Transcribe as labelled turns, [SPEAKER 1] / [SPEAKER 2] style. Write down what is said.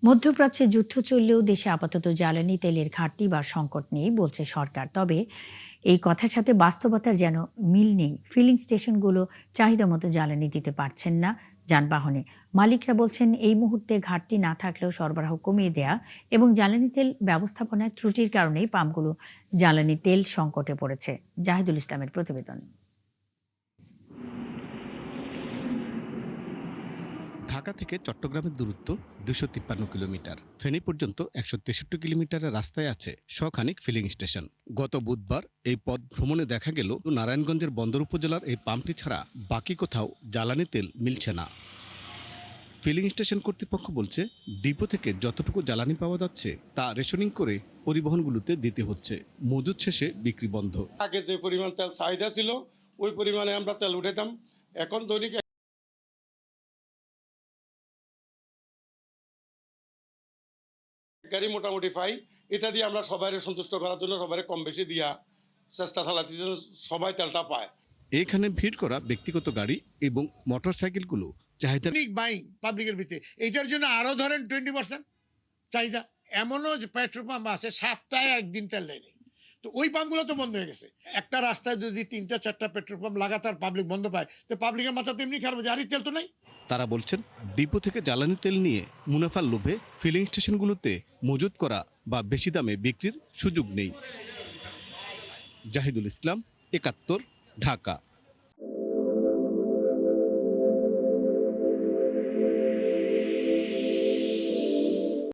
[SPEAKER 1] মধ্যপ্রাচ্যে যুদ্ধ চললেও দেশে আপাতত জ্বালানি তেলের ঘাটতি বা সংকট নেই বলছে সরকার। তবে এই কথার সাথে বাস্তবতার যেন মিল নেই। ফিলিং স্টেশনগুলো চাহিদা মতো জ্বালানি দিতে পারছেন না যানবাহনে। মালিকরা বলছেন এই মুহূর্তে ঘাটতি না থাকলেও সরবরাহ কমিয়ে দেয়া এবং জ্বালানি তেল ব্যবস্থাপনায় ত্রুটির কারণেই পাম্পগুলো জ্বালানি তেল সংকটে পড়েছে। জাহিদুল ইসলামের প্রতিবেদন।
[SPEAKER 2] ঢাকা থেকে চট্টগ্রামের দূরত্ব 253 কিলোমিটার। ফেনী পর্যন্ত 163 কিলোমিটারের রাস্তায় আছে শখানিক ফিলিং স্টেশন। গত বুধবার এই পথ ভ্রমণে দেখা গেল নারায়ণগঞ্জের বন্দর উপজেলার এই পাম্পটি ছাড়া বাকি কোথাও জ্বালানি তেল মিলছে না। ফিলিং স্টেশন কর্তৃপক্ষ বলছে, ডিপো থেকে যতটুকু জ্বালানি পাওয়া যাচ্ছে তা রেশনিং করে পরিবহনগুলোতে দিতে হচ্ছে। মজুদ শেষে বিক্রি বন্ধ।
[SPEAKER 3] আগে যে পরিমাণ তেল চাহিদা ছিল ওই পরিমাণে আমরা তেল উঠাতাম। এখন দৈনিক গাড়ি মোটামুটি পাই। এটা দিয়ে আমরা সবাই সন্তুষ্ট করার জন্য সবাই কম বেশি দিয়া চেষ্টা চালাচ্ছি যেন সবাই তেলটা পায়।
[SPEAKER 2] এখানে ভিড় করা ব্যক্তিগত গাড়ি এবং মোটরসাইকেলগুলো চাহিদা
[SPEAKER 4] বাইং পাবলিকের ভিতরে এইটার জন্য আরো ধরেন 20% চাহিদা। এমনও যে পেট্রোল পাম্প আছে সপ্তাহে একদিন তেল দেয় নেই, তো ওই পাম্পগুলো তো বন্ধ হয়ে গেছে। একটা রাস্তায় যদি 3টা 4টা পেট্রোল পাম্প লাগাতার পাবলিক বন্ধ পায়, তো পাবলিকের মাথা তো এমনি খারাপ, আর তেল তো নাই।
[SPEAKER 2] তারা বলছেন, ডিপো থেকে জ্বালানি তেল নিয়ে মুনাফার লোভে ফিলিং স্টেশনগুলোতে মজুত করা বা বেশি দামে বিক্রির সুযোগ নেই। জাহিদুল ইসলাম, ৭১, ঢাকা।